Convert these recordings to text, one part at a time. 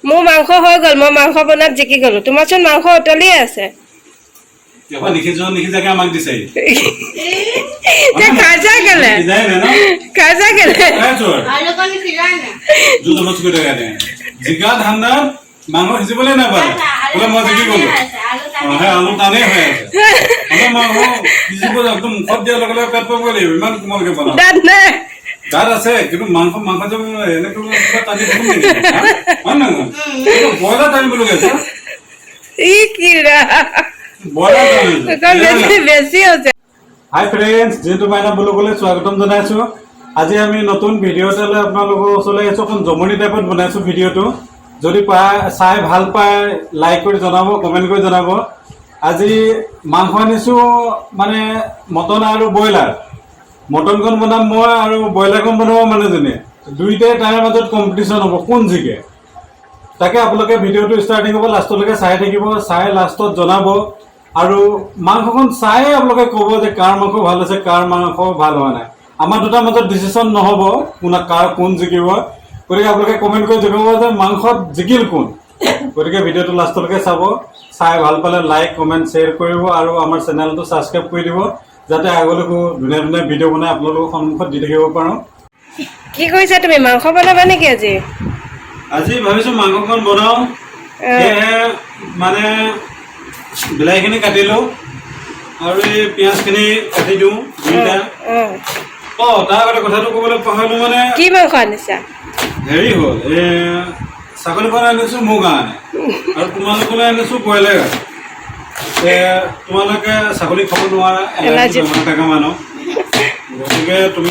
মোৰ মাংস হৈ গ'ল মই মাংস বনাত জিকি গ'লো তোমাৰচোন মাংস উতলিয়ে আছে এবাৰ নিখিজাকে আমাক দিছে তে খাজা গেলে খাজা গেলে আলু পানি খিলাই না দুটো বস্তু করে গেলে জিকা ধান্দা মাংস সিজিবলে না পারে বলে মই জিকি গলো হ্যাঁ আলু টানে হয়ে আছে আমার মাংস সিজিব একদম মুখত দিয়া লগে লগে পেট পাব লাগিব ইমান কোমলকে বনাও দাঁত নাই দাঁত আছে কিন্তু মাংস যে এনেকে টানি দিব নেকি হয় না বয়লা টানিব লাগে ই কিরা বয়লা টানিব বেশি হচ্ছে হাই ফ্রেন্ডস যেহেতু মাইনা ব্লগলৈ স্বাগতম জনাইছো আজি আমি নতুন ভিডিও এটা লৈ আপোনালোকৰ ওচৰলৈ আহিছো অকণ জমনি টাইপত বনাইছো ভিডিওটো যদি চাই ভাল পায় লাইক কৰি জনাব কমেণ্ট কৰি জনাব আজি মাংস আনিছো মানে মটন আৰু ব্ৰইলাৰ মটনখন বনাম মই আৰু ব্ৰইলাৰখন বনাব মানুহজনে দুইটাই তাৰে মাজত কম্পিটিশ্যন হ'ব কোন জিকে তাকে আপোনালোকে ভিডিওটো ষ্টাৰ্টিং হ'ব লাষ্টলৈকে চাই থাকিব চাই লাষ্টত জনাব আৰু মাংসখন চাই আপোনালোকে ক'ব যে কাৰ মাংস ভাল আছে কাৰ মাংস ভাল হোৱা নাই আমাৰ দুটাৰ মাজত ডিচিশ্যন নহ'ব কোন জিকিব গতিকে আপোনালোকে কমেণ্ট কৰি জনাব যে মাংসত জিকিল কোন গতিকে ভিডিওটো লাষ্টলৈকে চাব চাই ভাল পালে লাইক কমেণ্ট শ্বেয়াৰ কৰিব আৰু আমাৰ চেনেলটো ছাবস্ক্ৰাইব কৰি দিব যাতে আগলৈকো ধুনীয়া ধুনীয়া ভিডিঅ' বনাই আপোনালোকৰ সন্মুখত দি থাকিব পাৰোঁ কি কৰিছা তুমি মাংস বনাবা নেকি আজি ভাবিছোঁ মাংসখন বনাওঁ মানে বিলাহীখিনি কাটি লওঁ আৰু এই পিঁয়াজখিনি কাটি দিওঁ দুইটা তাৰ আগতে কথাটো ক'বলৈ পাহৰিলোঁ মানে কি মাংস আনিছা হেৰি হ'ল এই ছাগলীখন আনিছোঁ মোৰ কাৰণে আৰু তোমালোকলৈ আনিছোঁ ব্ৰইলাৰ তোমালোকে ছাগলী খাব নোৱাৰা থকা মানুহ গতিকে তুমি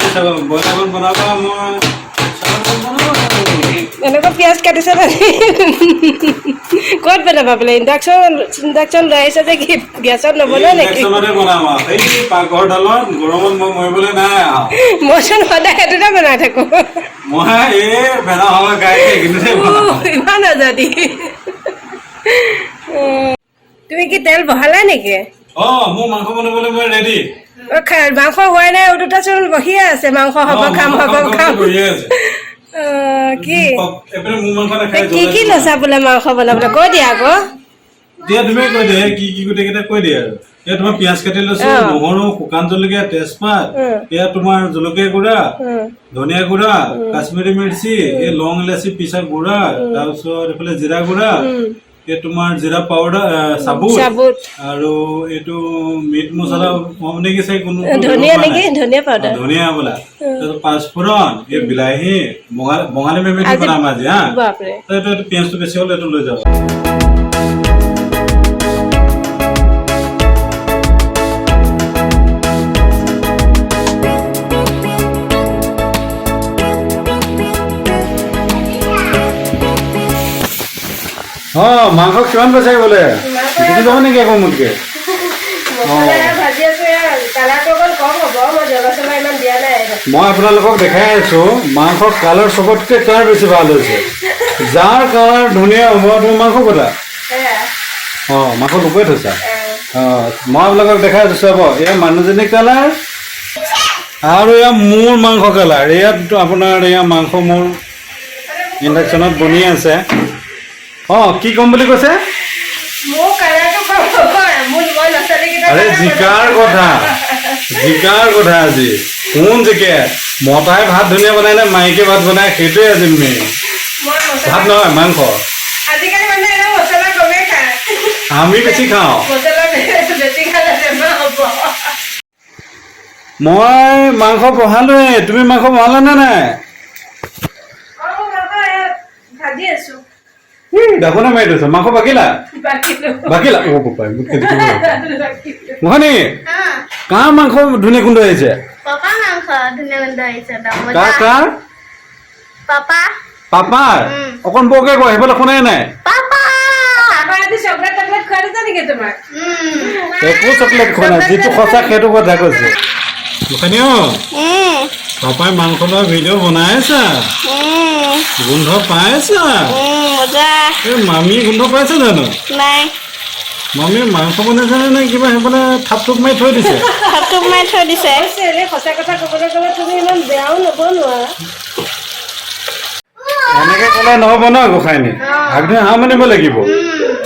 ব্ৰইলাৰখন বনাবা মই ছাগলীখন বনাব এনেকুৱা পিঁয়াজ কাটিছে ক'ত বনাবা বোলে ইণ্ডাকশ্যন লৈ আহিছে যে কি গেছত নবনোৱা নেকি বনাম এই পাকঘৰডালত গৰমত মই মৰিবলৈ নাই মইচোন সদায় সেইটোতে বনাই থাকো মই এই ভেড়া হওয়া গাই ইমান আজাদি তুমি কি তেল বহালা নেকি মোৰ মাংস বনাবলৈ মই ৰেডি মাংস হোৱাই নাই দুটা চোন বহিয়ে আছে মাংস হ'ব খাম কি কি কি লৈছা বোলে মাংস বনাবলৈ কৈ দিয়া আকৌ দিয়া তুমি কৈ দিয়া কি কি গোটেইকেইটা কৈ দিয়া আৰু এয়া তোমাৰ পিঁয়াজ কাটি লৈছো নহৰু শুকান জলকীয়া তেজপাত এয়া তোমাৰ জলকীয়া গুড়া ধনিয়া গুড়া কাশ্মীৰী মিৰ্চি এই লং ইলাচি পিছা গুড়া তাৰপিছত এইফালে জিৰা গুড়া এই তোমাৰ জিৰা পাউডাৰ চাবুট আৰু এইটো মিট মছলা নেকি চাই কোনো ধনিয়া পাউডাৰ ধনিয়া বোলা তাৰপিছত পাঁচফোৰণ এই বিলাহী বঙালী মেমেটি বনাম আজি হা এইটো পিঁয়াজটো বেছি হ'ল এইটো লৈ যাবা মাংস কিমান পইচা বোলে বিকি যাব নেকি আকৌ মোতকে মই আপোনালোকক দেখাই আছো মাংসৰ কালাৰ চবতকে কাৰ বেছি ভাল হৈছে যাৰ কালাৰ ধুনীয়া হ'ব তুমি মাংস কটা মাংস লুকুৱাই থৈছা মই আপোনালোকক দেখাই আছো চাব এয়া মানুহজনী কালাৰ আৰু এয়া মোৰ মাংস কালাৰ ইয়াত আপোনাৰ এয়া মাংস মোৰ ইণ্ডাকশ্যনত বনি আছে কি কম বুলি কৈছে আৰে জিকাৰ কথা আজি কোন জিকে মতাই ভাত ধুনীয়া বনাই নে মাইকে ভাত বনাই সেইটোৱে আজি মেইন ভাত নহয় মাংস আমি বেছি খাওঁ মই মাংস বহালোৱে তুমি মাংস বহালা নে নাই দেখোনে মাৰি থৈছ মাংস বাকিলা মোহানি কাৰ মাংস ধুনীয়া গোন্ধ আহিছে পাপাৰ অকণ বৰকে কয় সেইফালে শুনাই নাই একো চকলেট খোৱা নাই যিটো সঁচা সেইটো কথা কৈছে মোহানি পাপাই মাংস লোৱা ভিডিঅ' বনাই আছা গোন্ধ পাইছা মামী গোন্ধ পাইছে জানো মামী মাংস বনাইছে নে কিবা সেইফালে থাপ থুপ মাৰি থৈ দিছে সঁচা কথা ক'বলৈ গ'লে তুমি ইমান বেয়াও নবনোৱা এনেকে ক'লে নহ'ব ন গোসাঁইনী আগদিনা হাঁহ মানিব লাগিব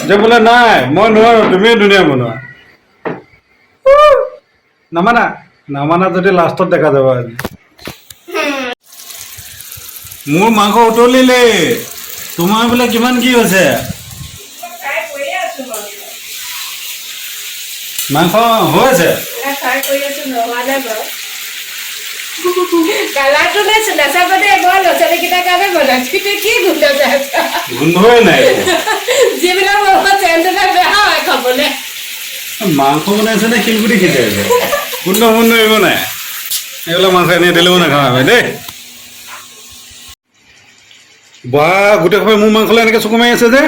যে বোলে নাই মই নোৱাৰো তুমিয়ে ধুনীয়া বনোৱা নামানা নামানা যদি লাষ্টত দেখা যাব আজি মোৰ মাংস উতলিলে তোমাৰ বোলে কিমান কি হৈছে মাংস হৈছে গোন্ধই নাই মাংস বনাইছে নে শিলগুটি সিজাইছে গোন্ধ গোন্ধ একো নাই এইবিলাক মাংস এনেই দিলেও নাখাওঁ দেই বা গোটেই সবাই মোৰ মাংসলৈ এনেকৈ চকু মাৰি আছে যে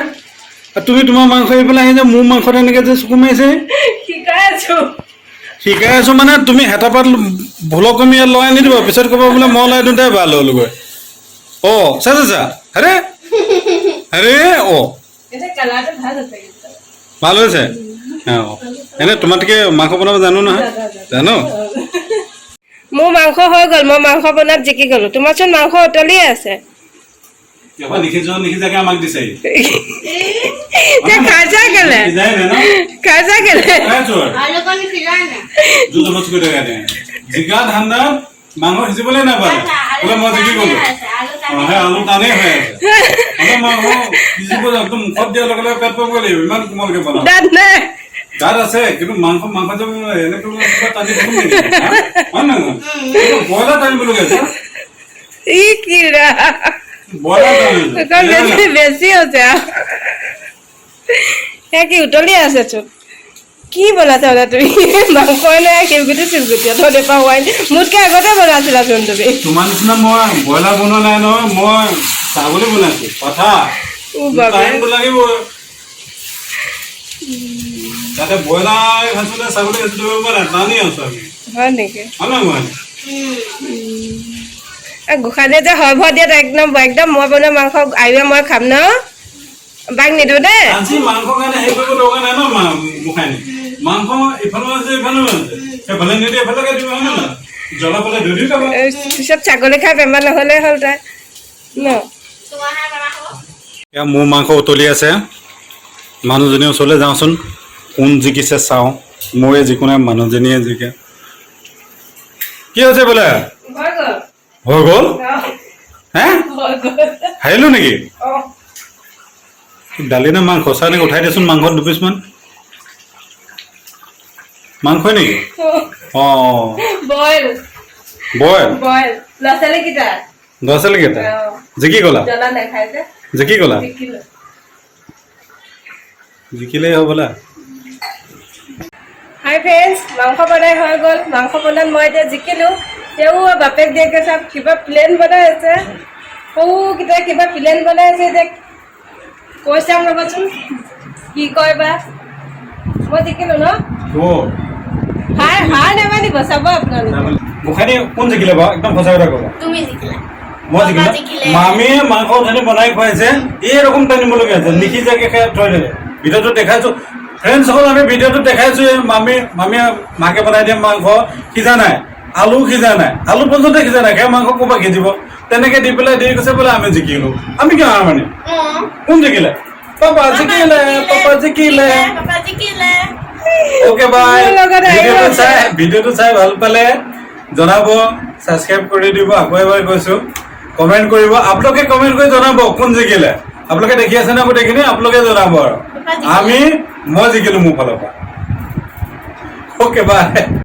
তুমি তোমাৰ মাংস এইফালে আহি যে মোৰ মাংসত এনেকৈ যে চকু মাৰিছে শিকাই আছো মানে তুমি হেতাপাত ভুলকমি লৰাই নিদিবা পিছত ক'ব বোলে মই লৰাই দিওঁতে ভাল হ'লগৈ অ' চা আৰে আৰে অ' ভাল হৈছে অঁ এনে তোমাতকৈ মাংস বনাব জানো নহয় জানো মোৰ মাংস হৈ গ'ল মই মাংস বনাত জিকি গ'লো তোমাৰচোন মাংস উতলিয়ে আছে নিখিজাকে আমাক দিছে খাইছা কেলে খাইছা কেলে জিকা ধান্দা মাংস সিজিবলৈ নাপালে বোলে মই জিকি গলো আলু টানেই হৈ আছে মাংস সিজিব একদম মুখত দিয়াৰ লগে লগে পেট পাব লাগিব ইমান কোমলকে বনাওঁ দাঁত আছে কিন্তু মাংস যে এনেকৈ টানি দিব নেকি হয় নহয় ব্ৰইলাৰ টানিবলগীয়া আছে বেছি হৈছে কি উতলি আছে চোন কি বনাইছা মানে তুমি মাংস নে শিলগুটি চিলগুটি থৈ পাই মোতকে আগতে বনাইছিলাচোন তুমি তোমাৰ নিচিনা মই ব্ৰইলাৰ বনোৱা নাই নহয় মই ছাগলী বনাইছো কথা লাগিব তাতে ব্ৰইলাৰ খাইছো নে ছাগলী খাইছো নানি আছো আমি হয় নেকি হয় গোসাঁনীয়ে যে হয় ভয় দিয়াত একদম একদম মই বনোৱা মাংস আহিবা মই খাম ন বাক নিদিওঁ দেই মাংস কাৰণে হেৰি কৰিব দৰকাৰ নাই ন গোসাঁনী মাংস ইফালে আছে ইফালে আছে সেইফালে নিদি এফালে দিব হয় না জ্বলা পালে ধুই খাব পিছত ছাগলী খাই বেমাৰ নহ'লে হ'ল তাই ন মোৰ মাংস উতলি আছে মানুহজনীৰ ওচৰলৈ যাওঁচোন কোন জিকিছে চাওঁ মোৰে যিকোনো মানুহজনীয়ে জিকে কি হৈছে বোলে হৈ গ'ল হে হাৰিলো নেকি দালি নে মাংস চাই নেকি উঠাই দেচোন মাংসত দুপিচমান মাংস নেকি অঁ বইল ল'ৰা ছোৱালীকেইটা জিকি গ'লা জিকিলেই হ'বলা হাই ফ্ৰেণ্ডছ মাংস বনাই হৈ গ'ল মাংস বনাত মই এতিয়া জিকিলোঁ তেওঁ বাপেক দিয়েকে চাওক কিবা প্লেন বনাই আছে সৰুকেইটা কিবা প্লেন বনাই আছে এতিয়া কৈ চাম ৰ'বাচোন কি কয় বা মই জিকিলোঁ ন হাৰ নেমানিব চাব আপোনালোকে গোসাঁনী কোন জিকিলে বাৰু একদম সঁচা কথা ক'বা মই জিকিলোঁ মামীয়ে মাংস উঠানি বনাই খুৱাইছে এইৰকম টানিবলগীয়া আছে নিসিজাকে খাই থৈ দিলে ভিডিঅ'টো দেখাইছোঁ ফ্ৰেণ্ডছসকল আমি ভিডিঅ'টো দেখাইছোঁ মামীয়ে মাকে বনাই দিয়া মাংস সিজা নাই আলু সিজা নাই আলু পৰ্যন্ত সিজা নাই সেই মাংস ক'ৰপৰা সিজিব তেনেকৈ দি পেলাই দি কৈছে বোলে আমি জিকিলোঁ আমি কিয় হাৰ মানিম কোন জিকিলে পাপা জিকিলে ওকে বাই ভিডিঅ'টো চাই ভাল পালে জনাব ছাবস্ক্ৰাইব কৰি দিব আকৌ এবাৰ কৈছোঁ কমেণ্ট কৰিব আপোনালোকে কমেণ্ট কৰি জনাব কোন জিকিলে আপোনালোকে দেখি আছে নে গোটেইখিনি আপোনালোকে জনাব আৰু মই জিকিলোঁ মোৰ ফালৰ পৰা অ'কে বাই